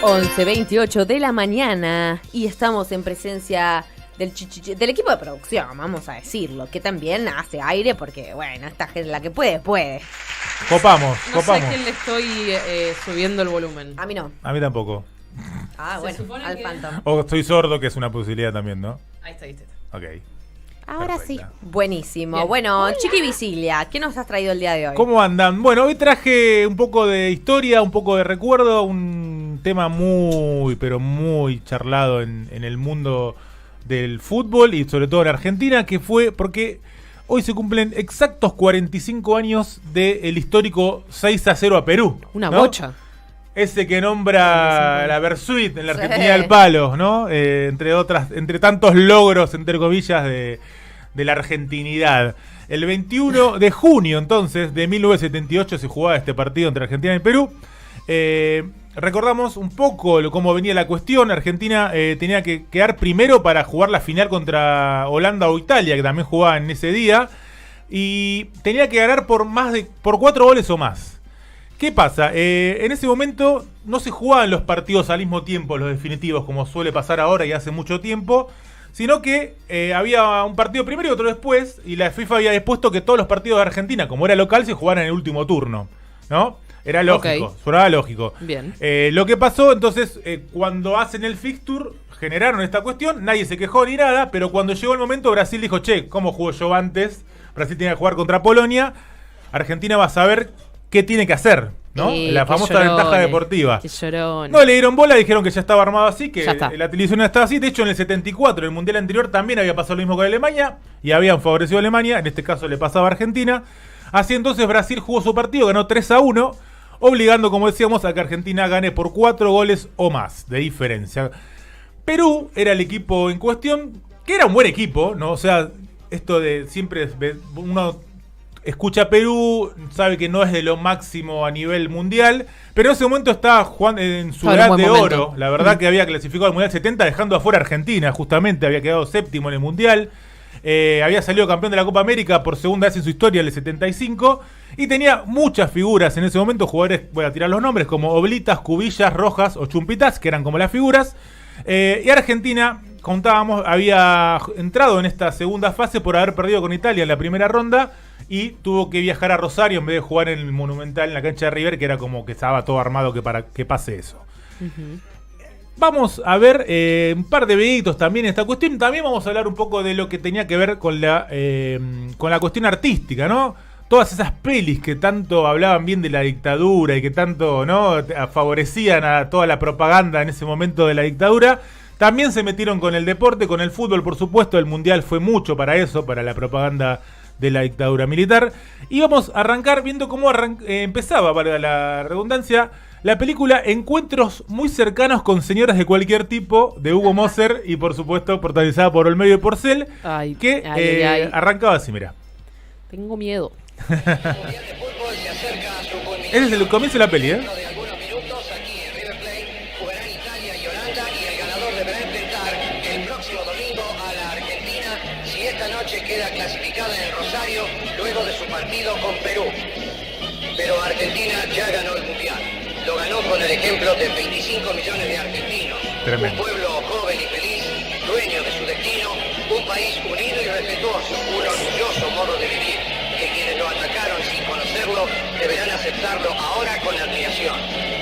11:28 de la mañana y estamos en presencia del equipo de producción, vamos a decirlo, que también hace aire porque, bueno, esta gente, la que puede. Copamos. No sé a quién le estoy subiendo el volumen. A mí no. A mí tampoco. Ah, Se bueno, supone al que- Phantom. O estoy sordo, que es una posibilidad también, ¿no? Ahí está, ¿viste? Ok. Ahora Perfecto. sí. Buenísimo. Bien. Bueno, Chiqui Visilia, ¿qué nos has traído el día de hoy? ¿Cómo andan? Bueno, hoy traje un poco de historia, un poco de recuerdo, un tema muy, pero muy charlado en el mundo del fútbol y sobre todo en Argentina, que fue porque hoy se cumplen exactos 45 años del histórico 6-0 a Perú. Una ¿no? bocha. Ese que nombra la Versuit en la Sí. Argentina del Palo, ¿no? Entre tantos logros, entre comillas, de la argentinidad. El 21 de junio, entonces, de 1978 se jugaba este partido entre Argentina y Perú. Recordamos un poco cómo venía la cuestión. Argentina tenía que quedar primero para jugar la final contra Holanda o Italia, que también jugaba en ese día. Y tenía que ganar por 4 goles o más. ¿Qué pasa? En ese momento no se jugaban los partidos al mismo tiempo, los definitivos, como suele pasar ahora y hace mucho tiempo, sino que había un partido primero y otro después, y la FIFA había dispuesto que todos los partidos de Argentina, como era local, se jugaran en el último turno, ¿no? Era lógico, Ok. sonaba lógico. Bien. Lo que pasó, entonces, cuando hacen el fixture, generaron esta cuestión, nadie se quejó ni nada, pero cuando llegó el momento, Brasil dijo, che, ¿cómo jugó yo antes? Brasil tenía que jugar contra Polonia, Argentina va a saber qué tiene que hacer, ¿no? La Qué famosa llorones, ventaja deportiva. Qué llorón. No le dieron bola, dijeron que ya estaba armado así, que Ya está. la televisión estaba así. De hecho, en el 74, en el Mundial anterior, también había pasado lo mismo con Alemania y habían favorecido a Alemania. En este caso le pasaba a Argentina. Así entonces Brasil jugó su partido, ganó 3-1, obligando, como decíamos, a que Argentina gane por 4 goles o más de diferencia. Perú era el equipo en cuestión, que era un buen equipo, ¿no? O sea, esto de siempre uno escucha a Perú, sabe que no es de lo máximo a nivel mundial, pero en ese momento estaba jugando en su Estaba en edad un de buen momento. oro. La verdad que había clasificado al Mundial 70 dejando afuera a Argentina, justamente había quedado séptimo en el Mundial. Había salido campeón de la Copa América por segunda vez en su historia, en el 75, y tenía muchas figuras en ese momento, jugadores, voy a tirar los nombres, como Oblitas, Cubillas, Rojas o Chumpitas, que eran como las figuras. Y Argentina, contábamos, había entrado en esta segunda fase por haber perdido con Italia en la primera ronda y tuvo que viajar a Rosario en vez de jugar en el Monumental, en la cancha de River, que era como que estaba todo armado que para que pase eso. Vamos a ver un par de videitos también en esta cuestión. También vamos a hablar un poco de lo que tenía que ver con la cuestión artística, ¿no? Todas esas pelis que tanto hablaban bien de la dictadura y que tanto, ¿no?, favorecían a toda la propaganda en ese momento de la dictadura, también se metieron con el deporte, con el fútbol, por supuesto. El Mundial fue mucho para eso, para la propaganda de la dictadura militar. Y vamos a arrancar viendo cómo empezaba, para la redundancia, la película Encuentros muy cercanos con señoras de cualquier tipo, de Hugo Moser y por supuesto protagonizada por Olmedo y Porcel, Ay, que ay, ay. arrancaba así, mira. Tengo miedo. Ese es el comienzo de la peli, ¿eh? De algunos minutos aquí en River Plate jugarán Italia y Holanda y el ganador deberá enfrentar el próximo domingo a la Argentina si esta noche queda clasificada en el Rosario luego de su partido con Perú. Pero Argentina ya ganó el Mundial. Lo ganó con el ejemplo de 25 millones de argentinos. Tremendo. Un pueblo joven y feliz, dueño de su destino, un país unido y respetuoso, un orgulloso modo de vivir, que quienes lo atacaron sin conocerlo deberán aceptarlo ahora con admiración.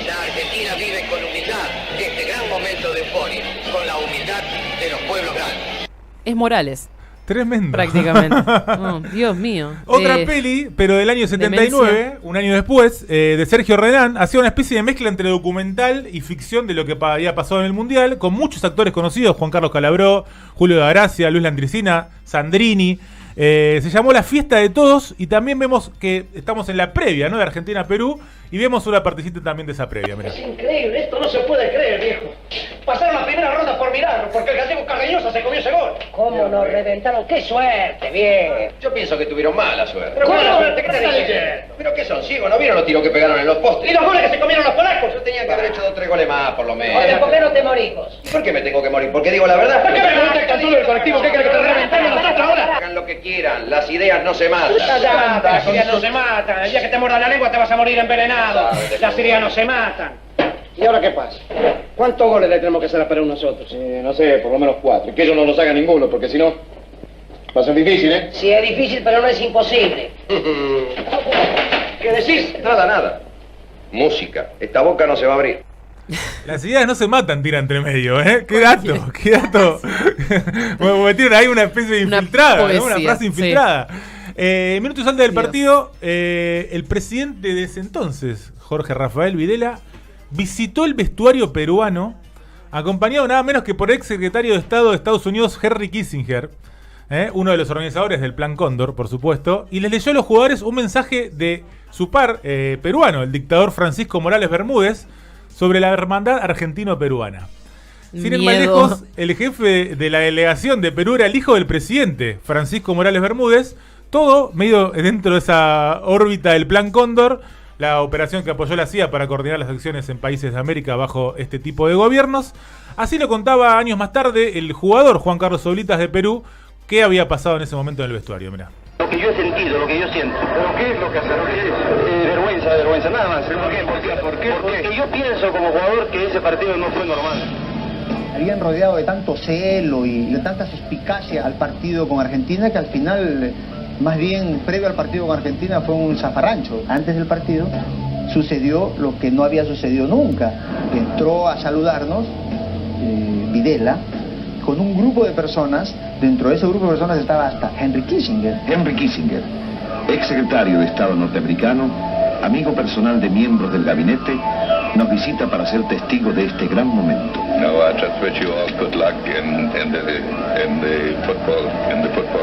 La Argentina vive con humildad este gran momento de euforia, con la humildad de los pueblos grandes. Es Morales, Tremendo. prácticamente. Oh, Dios mío. Otra peli, pero del año 79, demencia. un año después, de Sergio Renán, hacía una especie de mezcla entre documental y ficción de lo que había pasado en el Mundial, con muchos actores conocidos, Juan Carlos Calabró, Julio de Gracia, Luis Landricina, Sandrini. Se llamó La Fiesta de Todos y también vemos que estamos en la previa, ¿no?, de Argentina-Perú y vemos una partecita también de esa previa, mirá. Es increíble, esto no se puede creer, viejo. Pasaron la primera ronda por milagro, porque el gallego Cardeñosa se comió ese gol. ¿Cómo nos reventaron? ¡Qué suerte, bien! Yo pienso que tuvieron mala suerte. Pero ¿Cómo? buena suerte, ¿qué te está diciendo? ¿Pero qué son, ciegos? ¿No vieron los tiros que pegaron en los ¿Y postes? los goles que se comieron los polacos? Yo tenía que haber hecho 2 o 3 goles más, por lo Oye, menos. ¿por qué no te moricos? ¿Y por qué me tengo que morir? ¿Porque digo la verdad? ¿Por qué me preguntas el del colectivo? ¿Qué crees que te reventamos nosotros ahora? Hagan lo que quieran, las ideas no se matan. Las ideas no se matan. El día que te muerda la lengua te vas a morir envenenado. Las ideas no se matan. ¿Y ahora qué pasa? ¿Cuántos goles le tenemos que hacer a Perú nosotros? No sé, por lo menos 4. Y que ellos no nos hagan ninguno, porque si no, va a ser difícil, ¿eh? Sí, es difícil, pero no es imposible. ¿Qué decís? Nada. Música. Esta boca no se va a abrir. Las ideas no se matan, tira entre medio, ¿eh? Qué dato. Bueno, metieron ahí una especie de infiltrada, poesía, ¿no? Una frase infiltrada. Minutos antes del partido, el presidente de ese entonces, Jorge Rafael Videla, visitó el vestuario peruano, acompañado nada menos que por ex secretario de Estado de Estados Unidos, Henry Kissinger, uno de los organizadores del Plan Cóndor, por supuesto, y les leyó a los jugadores un mensaje de su par peruano, el dictador Francisco Morales Bermúdez, sobre la hermandad argentino-peruana. Sin ir más lejos, el jefe de la delegación de Perú era el hijo del presidente, Francisco Morales Bermúdez, todo medio dentro de esa órbita del Plan Cóndor, la operación que apoyó la CIA para coordinar las acciones en países de América bajo este tipo de gobiernos. Así lo contaba años más tarde el jugador Juan Carlos Oblitas de Perú, qué había pasado en ese momento en el vestuario. Mirá. Lo que yo he sentido, lo que yo siento. ¿Pero qué es lo que hace? Vergüenza, nada más. ¿Por qué? Porque yo pienso como jugador que ese partido no fue normal. Habían rodeado de tanto celo y de tanta suspicacia al partido con Argentina que al final, más bien previo al partido con Argentina, fue un zafarrancho. Antes del partido sucedió lo que no había sucedido nunca. Entró a saludarnos Videla con un grupo de personas. Dentro de ese grupo de personas estaba hasta Henry Kissinger. Henry Kissinger, ex secretario de Estado norteamericano, amigo personal de miembros del gabinete, nos visita para ser testigo de este gran momento. No, I just wish you all good luck in the football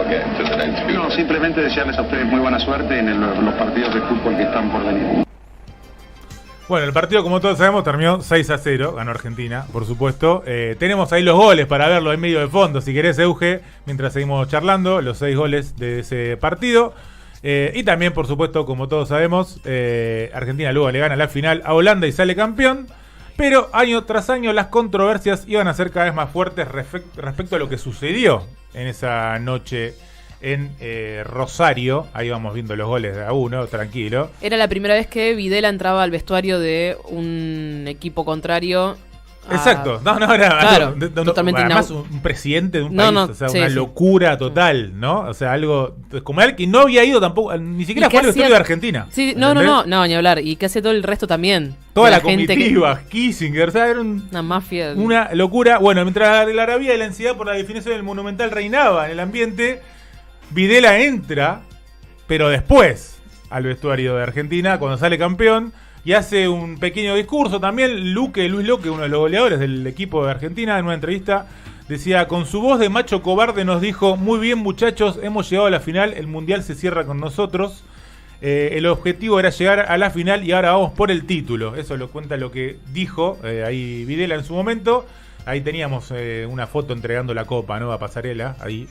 games in the next few. No, simplemente desearles a ustedes muy buena suerte en los partidos de fútbol que están por venir. Bueno, el partido, como todos sabemos, terminó 6-0, ganó Argentina, por supuesto. Tenemos ahí los goles para verlo en medio de fondo, si querés, Euge, mientras seguimos charlando, los 6 goles de ese partido. Y también, por supuesto, como todos sabemos, Argentina luego le gana la final a Holanda y sale campeón. Pero año tras año las controversias iban a ser cada vez más fuertes respecto a lo que sucedió en esa noche en Rosario. Ahí vamos viendo los goles de a uno, tranquilo. Era la primera vez que Videla entraba al vestuario de un equipo contrario. Exacto, no, era claro, algo totalmente además un presidente de un país, o sea, sí, una sí. locura total, ¿no? O sea, algo como él que no había ido tampoco, ni siquiera fue al vestuario de Argentina. Sí, no, ni hablar, y que hace todo el resto también. Toda la comitiva, Kissinger, o sea, era una mafia. Una locura. Bueno, mientras la algarabía y la ansiedad por la definición del Monumental reinaba en el ambiente, Videla entra, pero después, al vestuario de Argentina, cuando sale campeón, y hace un pequeño discurso. También Luis Luque, uno de los goleadores del equipo de Argentina, en una entrevista, decía, con su voz de macho cobarde nos dijo, muy bien muchachos, hemos llegado a la final, el Mundial se cierra con nosotros. El objetivo era llegar a la final y ahora vamos por el título. Eso lo cuenta lo que dijo ahí Videla en su momento. Ahí teníamos una foto entregando la copa, ¿no? A Pasarela, ahí.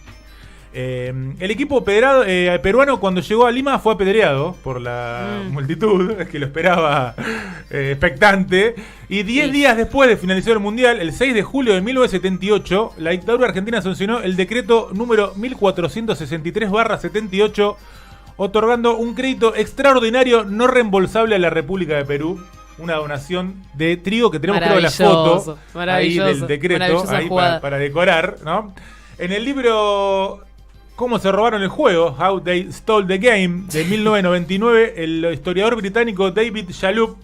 El equipo peruano cuando llegó a Lima fue apedreado por la multitud que lo esperaba expectante, y 10 días después de finalizar el Mundial, el 6 de julio de 1978, la dictadura argentina sancionó el decreto número 1463/78, otorgando un crédito extraordinario no reembolsable a la República de Perú, una donación de trigo que tenemos, creo, la foto ahí del decreto ahí para decorar, ¿no? En el libro ¿Cómo se robaron el juego? How They Stole the Game, de 1999, el historiador británico David Shalhoub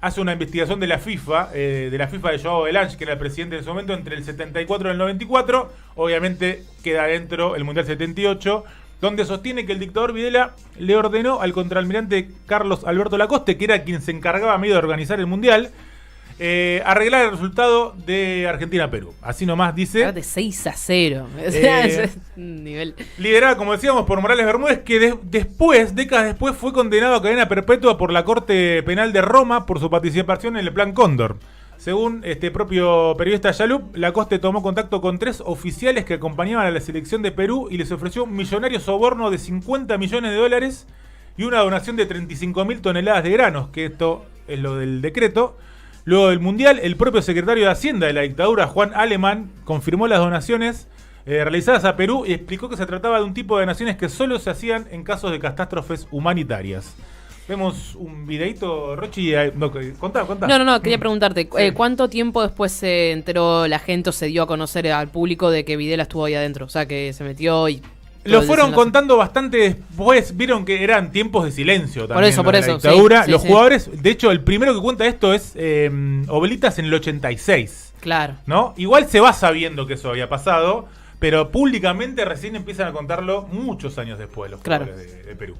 hace una investigación de la FIFA de Joao Belange, que era el presidente en ese momento, entre el 74 y el 94. Obviamente queda dentro el Mundial 78, donde sostiene que el dictador Videla le ordenó al contraalmirante Carlos Alberto Lacoste, que era quien se encargaba medio de organizar el Mundial, arreglar el resultado de Argentina-Perú. Así nomás dice. De 6-0. O sea, es un nivel. Liderada, como decíamos, por Morales Bermúdez, que décadas después, fue condenado a cadena perpetua por la Corte Penal de Roma por su participación en el Plan Cóndor. Según este propio periodista Shalhoub, Lacoste tomó contacto con 3 oficiales que acompañaban a la selección de Perú y les ofreció un millonario soborno de $50 millones y una donación de 35.000 toneladas de granos, que esto es lo del decreto. Luego del Mundial, el propio secretario de Hacienda de la dictadura, Juan Alemán, confirmó las donaciones realizadas a Perú y explicó que se trataba de un tipo de donaciones que solo se hacían en casos de catástrofes humanitarias. Vemos un videito, Rochi. Contá. No, quería preguntarte, ¿cuánto tiempo después se enteró la gente o se dio a conocer al público de que Videla estuvo ahí adentro? O sea, que se metió y... Lo fueron contando bastante después, vieron que eran tiempos de silencio también. Por eso, la dictadura. sí, los jugadores, de hecho, el primero que cuenta esto es Oblitas en el 86. Claro. ¿No? Igual se va sabiendo que eso había pasado, pero públicamente recién empiezan a contarlo muchos años después los jugadores de Perú.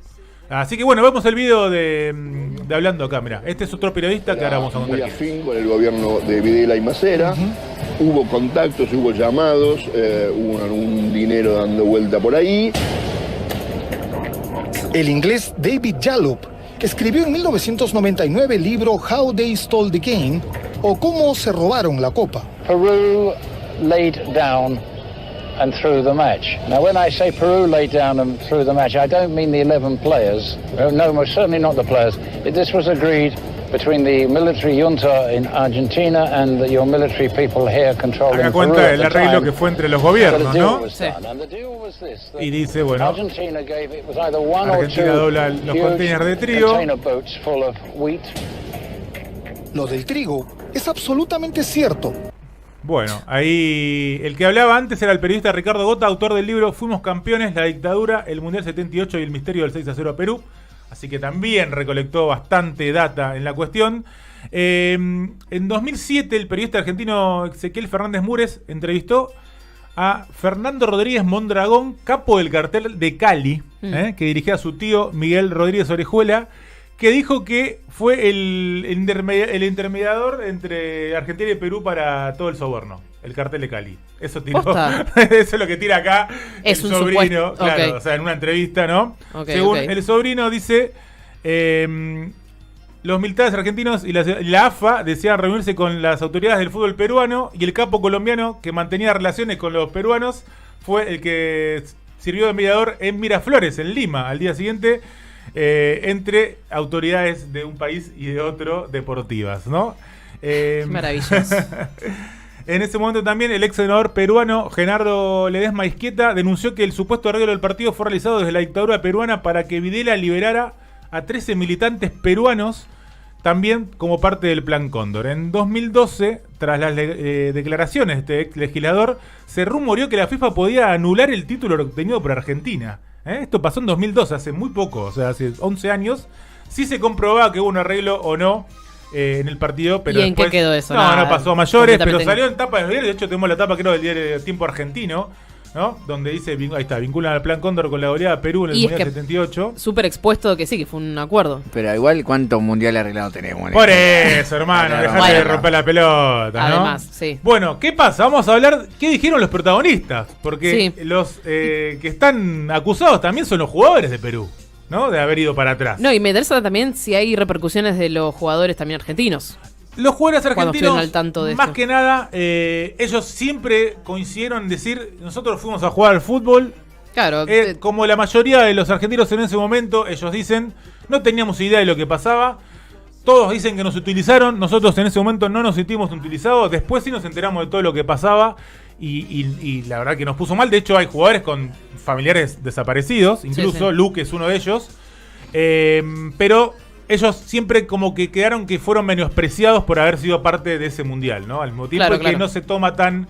Así que bueno, vemos el video de Hablando Acá. Mirá, este es otro periodista que ahora vamos a contar. Muy afín con el gobierno de Videla y Macera. Hubo contactos, hubo llamados, hubo un dinero dando vuelta por ahí. El inglés David Jallup escribió en 1999 el libro How They Stole the Game, o Cómo se robaron la copa. Peru laid down and threw the match. Now, when I say Peru laid down and threw the match, I don't mean the 11 players. No, most certainly not the players. This was agreed between the military junta in Argentina and your military people here controlling Peru. Acá cuenta el arreglo que fue entre los gobiernos, ¿no? Sí. Y dice, bueno, Argentina dobla los containers de trigo. Lo del trigo es absolutamente cierto. Bueno, ahí el que hablaba antes era el periodista Ricardo Gota, autor del libro Fuimos campeones, la dictadura, el Mundial 78 y el misterio del 6-0 a Perú. Así que también recolectó bastante data en la cuestión. En 2007 el periodista argentino Ezequiel Fernández Múrez entrevistó a Fernando Rodríguez Mondragón, capo del cartel de Cali, que dirigía a su tío Miguel Rodríguez Orejuela, que dijo que fue el intermediador entre Argentina y Perú para todo el soborno, el cartel de Cali. Eso tiró, eso es lo que tira acá es el sobrino, claro, okay. O sea, en una entrevista, ¿no? Okay, según el sobrino dice, los militares argentinos y la AFA desean reunirse con las autoridades del fútbol peruano, y el capo colombiano que mantenía relaciones con los peruanos fue el que sirvió de mediador en Miraflores, en Lima, al día siguiente, entre autoridades de un país y de otro deportivas, ¿no? Maravilloso. En ese momento también el ex senador peruano Genardo Ledesma Izquieta denunció que el supuesto arreglo del partido fue realizado desde la dictadura peruana para que Videla liberara a 13 militantes peruanos, también como parte del Plan Cóndor. En 2012, tras las declaraciones de este ex legislador, se rumoreó que la FIFA podía anular el título obtenido por Argentina. Esto pasó en 2012, hace muy poco, o sea, hace 11 años. Sí se comprobaba que hubo un arreglo o no en el partido, pero ¿y en después, qué quedó eso? No pasó a mayores, pero salió en tapa de los diarios. De hecho, tenemos la tapa, creo, del diario Tiempo Argentino, ¿no? Donde dice, ahí está, vinculan al Plan Cóndor con la goleada de Perú en el Mundial 78. Súper expuesto que sí, que fue un acuerdo. Pero igual, ¿cuántos mundiales arreglados tenemos? Por eso, hermano, dejate de romper la pelota, ¿no? Además, sí. Bueno, ¿qué pasa? Vamos a hablar, ¿qué dijeron los protagonistas? Porque los que están acusados también son los jugadores de Perú, ¿no? De haber ido para atrás. No, y me interesa también si hay repercusiones de los jugadores también argentinos. Los jugadores argentinos, al tanto de más esto. que nada, ellos siempre coincidieron en decir, nosotros fuimos a jugar al fútbol. Claro. Como la mayoría de los argentinos en ese momento, ellos dicen, no teníamos idea de lo que pasaba. Todos dicen que nos utilizaron, nosotros en ese momento no nos sentimos utilizados. Después sí nos enteramos de todo lo que pasaba y la verdad que nos puso mal. De hecho, hay jugadores con familiares desaparecidos, incluso Luque es uno de ellos. Pero ellos siempre como que quedaron que fueron menospreciados por haber sido parte de ese mundial, ¿no? Al mismo tiempo que no se toma tan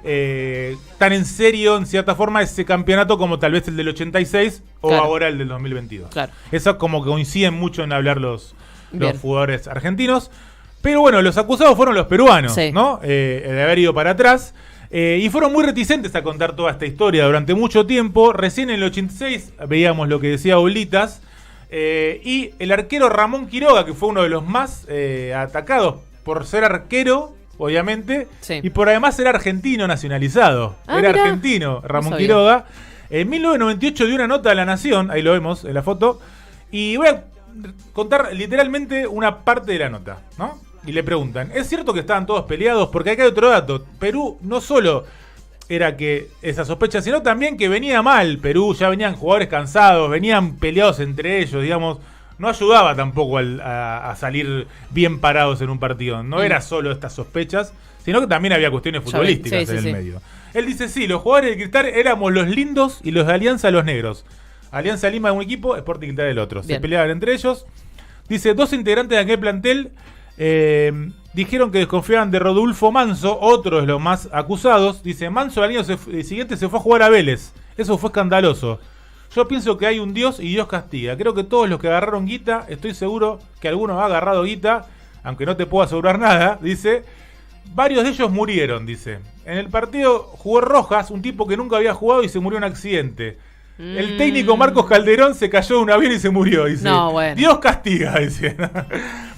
en serio, en cierta forma, ese campeonato como tal vez el del 86 o ahora el del 2022. Claro. Eso como que coinciden mucho en hablar los jugadores argentinos. Pero bueno, los acusados fueron los peruanos, ¿no? De haber ido para atrás. Y fueron muy reticentes a contar toda esta historia durante mucho tiempo. Recién en el 86 veíamos lo que decía Oblitas. Y el arquero Ramón Quiroga, que fue uno de los más atacados por ser arquero, obviamente, y por además ser argentino nacionalizado. Era argentino, Ramón Quiroga. En 1998 dio una nota a La Nación, ahí lo vemos en la foto, y voy a contar literalmente una parte de la nota, ¿no? Y le preguntan, ¿es cierto que estaban todos peleados? Porque acá hay otro dato. Perú no solo era que esa sospecha, sino también que venía mal Perú, ya venían jugadores cansados, venían peleados entre ellos, digamos, no ayudaba tampoco a salir bien parados en un partido. No era solo estas sospechas, sino que también había cuestiones futbolísticas en el medio. Él dice, sí, los jugadores de Cristal éramos los lindos y los de Alianza los negros. Alianza Lima de un equipo, Sporting Cristal del otro. Se peleaban entre ellos. Dice, 2 integrantes de aquel plantel dijeron que desconfiaban de Rodolfo Manso, otro de los más acusados. Dice, Manso al año siguiente se fue a jugar a Vélez. Eso fue escandaloso. Yo pienso que hay un Dios y Dios castiga. Creo que todos los que agarraron guita, estoy seguro que alguno ha agarrado guita, aunque no te puedo asegurar nada, dice. Varios de ellos murieron, dice. En el partido jugó Rojas, un tipo que nunca había jugado y se murió en un accidente. El técnico Marcos Calderón se cayó de un avión y se murió, dice. No, bueno. Dios castiga, dice.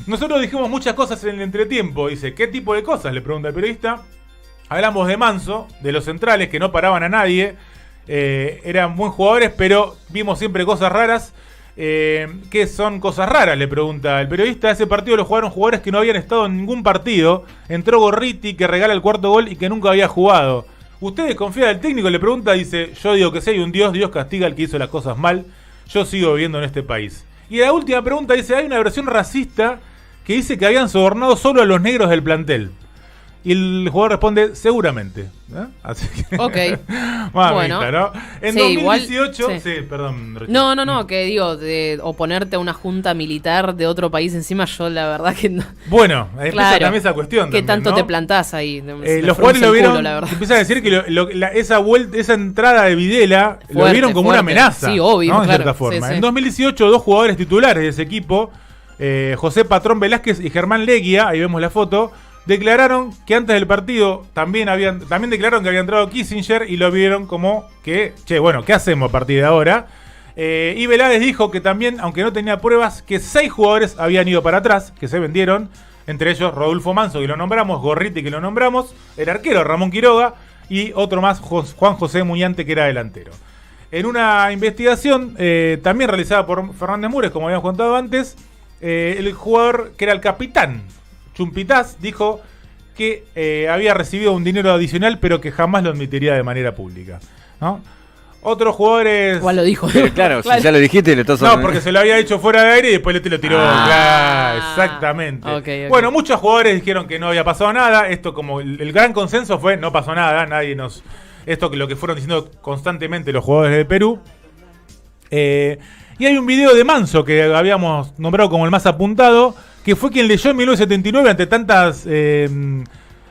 Nosotros dijimos muchas cosas en el entretiempo, dice. ¿Qué tipo de cosas?, le pregunta el periodista. Hablamos de Manso, de los centrales que no paraban a nadie. Eran buen jugadores, pero vimos siempre cosas raras. ¿Qué son cosas raras?, le pregunta el periodista. Ese partido lo jugaron jugadores que no habían estado en ningún partido. Entró Gorriti, que regala el 4º gol y que nunca había jugado. ¿Usted desconfía del técnico?, le pregunta. Dice, yo digo que si hay un Dios, Dios castiga al que hizo las cosas mal. Yo sigo viviendo en este país. Y la última pregunta dice, hay una versión racista que dice que habían sobornado solo a los negros del plantel. Y el jugador responde, seguramente. Así que... Ok. Bueno, ¿no? En 2018... Igual, sí, perdón. Rocha. No, que digo, de oponerte a una junta militar de otro país encima, yo la verdad que no. Bueno, empieza también esa cuestión. ¿Qué también, tanto ¿no? te plantás ahí? Los jugadores lo vieron, empiezan a decir que esa entrada de Videla fuerte, lo vieron como una amenaza. Sí, obvio, ¿no? claro. En cierta forma. Sí. En 2018, 2 jugadores titulares de ese equipo, José Patrón Velázquez y Germán Leguía, ahí vemos la foto, declararon que antes del partido también declararon que había entrado Kissinger y lo vieron como que, bueno, ¿qué hacemos a partir de ahora? Y Velázquez dijo que también, aunque no tenía pruebas, que 6 jugadores habían ido para atrás, que se vendieron, entre ellos Rodolfo Manso, que lo nombramos, Gorriti, que lo nombramos, el arquero Ramón Quiroga y otro más, Juan José Muñante, que era delantero. En una investigación también realizada por Fernández Mures, como habíamos contado antes, el jugador que era el capitán, Chumpitaz, dijo que había recibido un dinero adicional, pero que jamás lo admitiría de manera pública, ¿no? Otros jugadores... Igual lo dijo. Claro, si ya lo dijiste, le estás... No, porque se lo había hecho fuera de aire y después te lo tiró. Claro, exactamente. Okay. Bueno, muchos jugadores dijeron que no había pasado nada. Esto, como el gran consenso fue, no pasó nada, nadie nos... Esto que lo que fueron diciendo constantemente los jugadores de Perú. Y hay un video de Manso que habíamos nombrado como el más apuntado, que fue quien leyó en 1979, ante tantas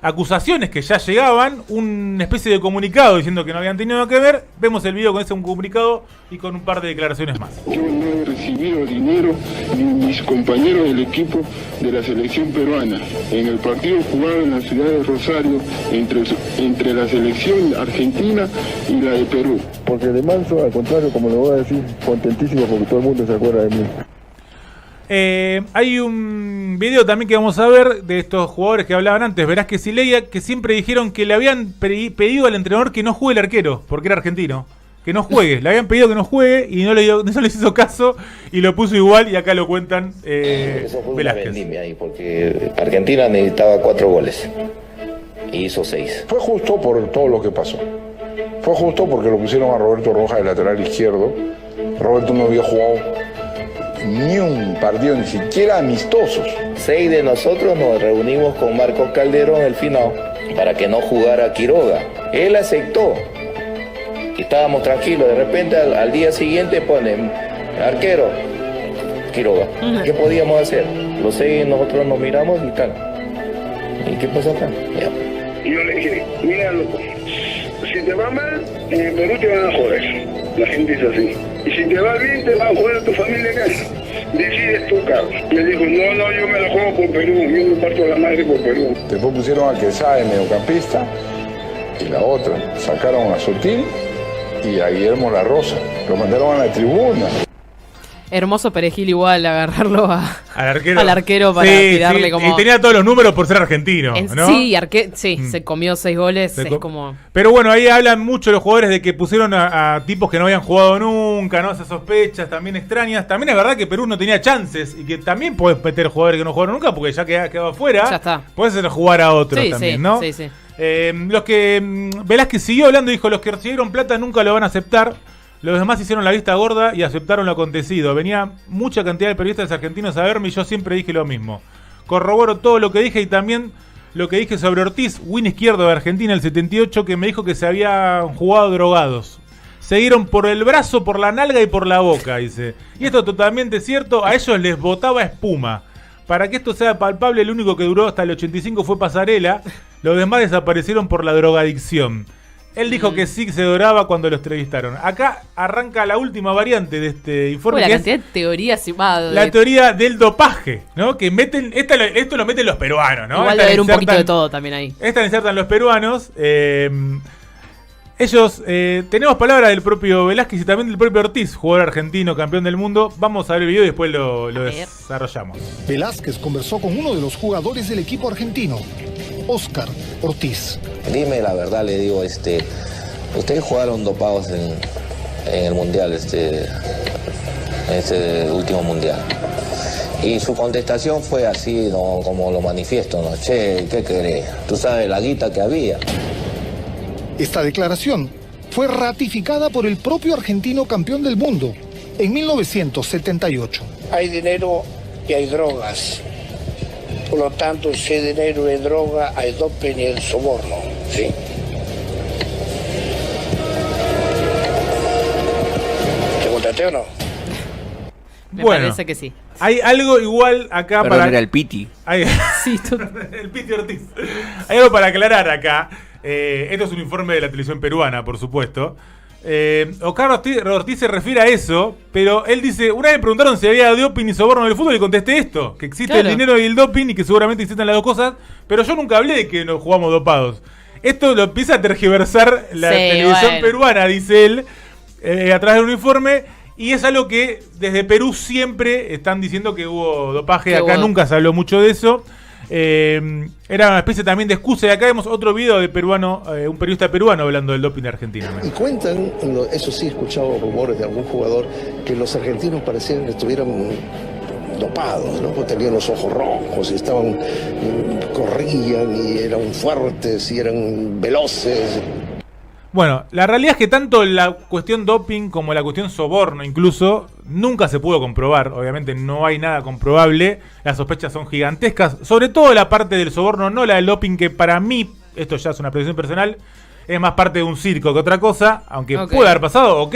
acusaciones que ya llegaban, una especie de comunicado diciendo que no habían tenido que ver. Vemos el video con ese comunicado y con un par de declaraciones más. Yo no he recibido dinero ni mis compañeros del equipo de la selección peruana en el partido jugado en la ciudad de Rosario entre la selección argentina y la de Perú. Porque de Manso, al contrario, como lo voy a decir, contentísimo porque todo el mundo se acuerda de mí. Hay un video también que vamos a ver de estos jugadores que hablaban antes, Velázquez y Leguía, que siempre dijeron que le habían pedido al entrenador que no juegue el arquero, porque era argentino, que no juegue, le habían pedido que no juegue y no les hizo caso y lo puso igual, y acá lo cuentan Eso fue Velázquez. Una vendimia ahí, porque Argentina necesitaba 4 goles y hizo 6. Fue justo por todo lo que pasó. Fue justo porque lo pusieron a Roberto Rojas de lateral izquierdo. Roberto no había jugado ni un partido, ni siquiera amistosos. 6 de nosotros nos reunimos con Marcos Calderón el final para que no jugara Quiroga. Él aceptó. Y estábamos tranquilos. De repente al día siguiente ponen arquero Quiroga. ¿Qué podíamos hacer? Los 6 nosotros nos miramos y tal. ¿Y qué pasó acá? Ya. Y yo le dije, mira loco, si te va mal, en Perú te van a joder. La gente es así. Y si te va bien, te va a joder tu familia acá. Decides tú, Carlos. Y él dijo, no, yo me la juego por Perú. Yo me parto la madre por Perú. Después pusieron a Quesada de mediocampista y la otra. Sacaron a Sotil y a Guillermo La Rosa. Lo mandaron a la tribuna. Hermoso perejil igual agarrarlo al arquero para sí, tirarle sí. como... Y tenía todos los números por ser argentino, ¿no? Sí, se comió 6 goles, es como... Pero bueno, ahí hablan mucho los jugadores de que pusieron a tipos que no habían jugado nunca, ¿no? Esas sospechas también extrañas. También es verdad que Perú no tenía chances y que también podés meter jugadores que no jugaron nunca porque ya quedaba afuera. Ya está. Podés hacer jugar a otros también, sí, ¿no? Sí. Los que... Velázquez siguió hablando y dijo, los que recibieron plata nunca lo van a aceptar. Los demás hicieron la vista gorda y aceptaron lo acontecido. Venía mucha cantidad de periodistas argentinos a verme y yo siempre dije lo mismo. Corroboro todo lo que dije y también lo que dije sobre Ortiz, win izquierdo de Argentina el 78, que me dijo que se habían jugado drogados. Siguieron por el brazo, por la nalga y por la boca, dice. Y esto es totalmente cierto, a ellos les botaba espuma. Para que esto sea palpable, el único que duró hasta el 85 fue Pasarela. Los demás desaparecieron por la drogadicción. Él dijo que sí se doraba cuando lo entrevistaron. Acá arranca la última variante de este informe. La que cantidad de teorías. La teoría del dopaje, ¿no? Que meten, esto lo meten los peruanos, ¿no? Igual debe haber un poquito de todo también ahí. Esta la insertan los peruanos. Ellos, tenemos palabras del propio Velázquez y también del propio Ortiz, jugador argentino, campeón del mundo. Vamos a ver el video y después lo desarrollamos. Velázquez conversó con uno de los jugadores del equipo argentino, Óscar Ortiz. Dime la verdad, le digo, ustedes jugaron dopados en el mundial, en este último mundial. Y su contestación fue así, ¿no? Como lo manifiesto, ¿no? Che, ¿qué querés? Tú sabes la guita que había. Esta declaración fue ratificada por el propio argentino campeón del mundo en 1978. Hay dinero y hay drogas. Por lo tanto, si hay dinero y droga, hay doping y el soborno. ¿Sí? ¿Te contaste o no? Me parece que sí. Hay algo igual acá. Perdón, era el Piti. Sí, el Piti Ortiz. Hay algo para aclarar acá. Esto es un informe de la televisión peruana, por supuesto. Oscar Ortiz se refiere a eso, pero él dice, una vez me preguntaron si había doping y soborno en el fútbol y contesté esto, que existe el dinero y el doping y que seguramente existen las dos cosas, pero yo nunca hablé de que nos jugamos dopados. Esto lo empieza a tergiversar la televisión peruana, dice él, a través de un informe, y es algo que desde Perú siempre están diciendo que hubo dopaje. Acá nunca se habló mucho de eso. Era una especie también de excusa. Y acá vemos otro video de peruano, un periodista peruano hablando del doping de Argentina. Y cuentan, eso sí, he escuchado rumores de algún jugador, que los argentinos parecían que estuvieran dopados, ¿no? Porque tenían los ojos rojos y estaban, corrían y eran fuertes y eran veloces. Bueno, la realidad es que tanto la cuestión doping como la cuestión soborno incluso nunca se pudo comprobar. Obviamente no hay nada comprobable. Las sospechas son gigantescas. Sobre todo la parte del soborno, no la del doping, que para mí, esto ya es una predicción personal, es más parte de un circo que otra cosa. Aunque puede haber pasado,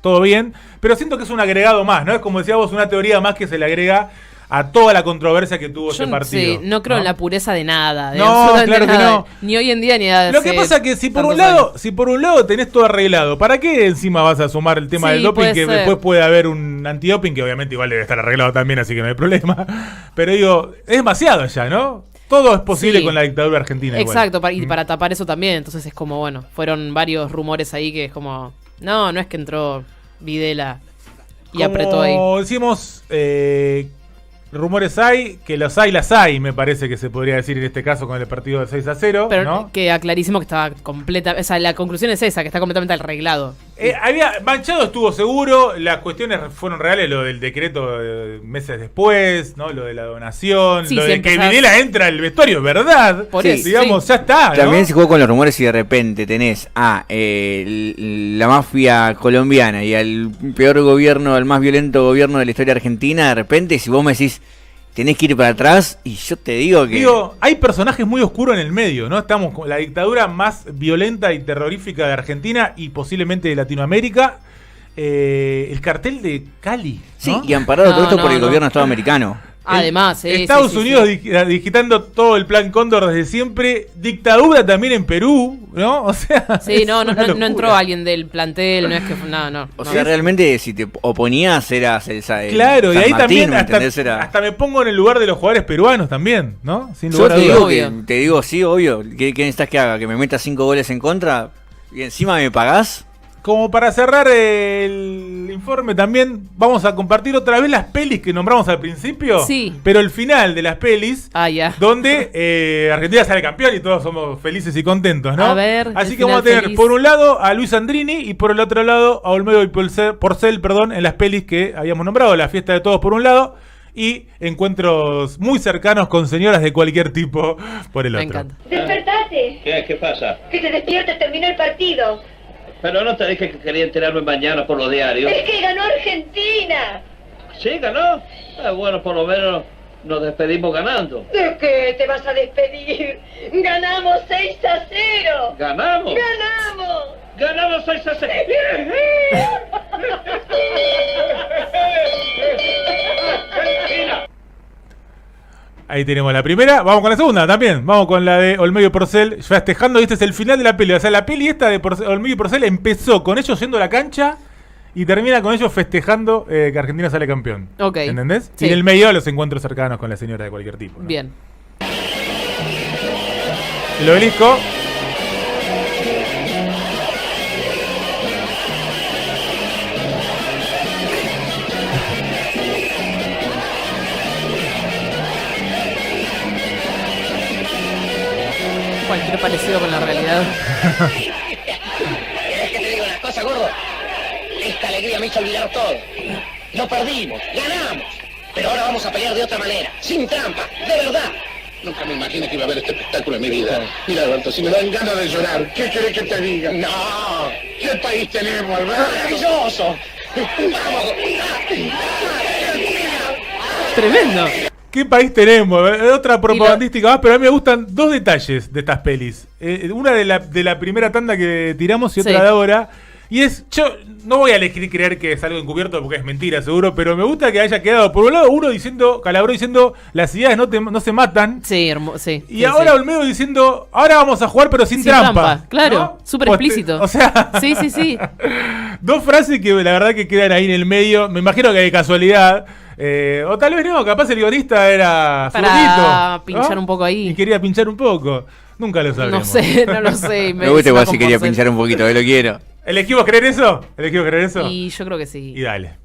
todo bien. Pero siento que es un agregado más, ¿no? Es como decía vos, una teoría más que se le agrega a toda la controversia que tuvo ese partido. Sí, no creo en la pureza de nada. No, claro que no. Ni hoy en día ni nada. Lo que pasa es que si por un lado tenés todo arreglado, ¿para qué encima vas a sumar el tema del doping? Que después puede haber un antidoping, que obviamente igual debe estar arreglado también, así que no hay problema. Pero digo, es demasiado ya, ¿no? Todo es posible con la dictadura argentina. Exacto, igual. Y para tapar eso también. Entonces es como, bueno, fueron varios rumores ahí que es como, no es que entró Videla y apretó ahí. Como decimos, rumores hay, que las hay, me parece que se podría decir en este caso con el partido del 6-0. Pero ¿no? queda clarísimo que estaba completa. O sea, la conclusión es esa, que está completamente arreglado. Manchado estuvo seguro, las cuestiones fueron reales, lo del decreto meses después, ¿no? Lo de la donación, lo de que Videla entra al vestuario, ¿verdad? Por eso, digamos, ya está, ¿no? También se jugó con los rumores y de repente tenés a la mafia colombiana y al peor gobierno, al más violento gobierno de la historia argentina. De repente, si vos me decís, tenés que ir para atrás, y yo te digo que... hay personajes muy oscuros en el medio, ¿no? Estamos con la dictadura más violenta y terrorífica de Argentina y posiblemente de Latinoamérica. El cartel de Cali, ¿no? Sí, y amparado todo esto por el gobierno estadounidense. Además, Estados Unidos digitando todo el plan Cóndor desde siempre, dictadura también en Perú, ¿no? O sea, sí, no entró alguien del plantel, no es que no. O sea, realmente si te oponías eras claro, y ahí Martín, también hasta me pongo en el lugar de los jugadores peruanos también, ¿no? Sin lugar a dudas. Te digo, sí, obvio, ¿qué necesitas que haga? ¿Que me meta 5 goles en contra y encima me pagás? Como para cerrar el informe también, vamos a compartir otra vez las pelis que nombramos al principio. Sí. Pero el final de las pelis, donde Argentina sale campeón y todos somos felices y contentos, ¿no? A ver. Así que vamos a tener por un lado a Luis Andrini y por el otro lado a Olmedo y Porcel, en las pelis que habíamos nombrado. La fiesta de todos por un lado y encuentros muy cercanos con señoras de cualquier tipo por el otro. Me encanta. ¡Despertate! ¿Qué pasa? Que te despiertes, terminó el partido. Pero no te dije que quería enterarme mañana por los diarios. ¡Es que ganó Argentina! ¿Sí, ganó? Bueno, por lo menos nos despedimos ganando. ¿De qué te vas a despedir? ¡Ganamos 6-0! ¿Ganamos? ¡Ganamos! Ganamos 6-0. Ahí tenemos la primera. Vamos con la segunda también. Vamos con la de Olmedo y Porcel festejando. Y este es el final de la pelea. O sea, la peli esta de Olmedo y Porcel empezó con ellos yendo a la cancha y termina con ellos festejando que Argentina sale campeón. Ok. ¿Entendés? Sí. Y en el medio los encuentros cercanos con la señora de cualquier tipo, ¿no? Bien. El obelisco. Cualquier parecido con la realidad. ¿Querés que te diga una cosa, gordo? Esta alegría me hizo olvidar todo. No perdimos, ganamos. Pero ahora vamos a pelear de otra manera, sin trampa, de verdad. Nunca me imaginé que iba a haber este espectáculo en mi vida. Mira, Alberto, si me dan ganas de llorar, ¿qué querés que te diga? No. ¿Qué país tenemos, Alberto? Maravilloso. Vamos. Tremendo. ¿Qué país tenemos? Otra propagandística más, pero a mí me gustan dos detalles de estas pelis. Una de la primera tanda que tiramos y otra Sí. de ahora. Y es, yo no voy a elegir creer que es algo encubierto porque es mentira seguro, pero me gusta que haya quedado, por un lado, uno diciendo, Calabró diciendo, las ideas no se matan. Sí, sí. Y sí, ahora sí. Olmedo diciendo, ahora vamos a jugar pero sin trampa. Claro, ¿no? súper Pues, explícito. O sea, Sí, sí, sí. dos frases que la verdad que quedan ahí en el medio. Me imagino que de casualidad. O tal vez no, capaz el guionista era Para zurdito, pinchar ¿no? un poco ahí. Y quería pinchar un poco. Nunca lo sabremos. No sé, no lo sé. Me gusta igual si quería pinchar un poquito, lo quiero. ¿Elegimos creer eso? ¿Elegimos creer eso? Y yo creo que sí. Y dale.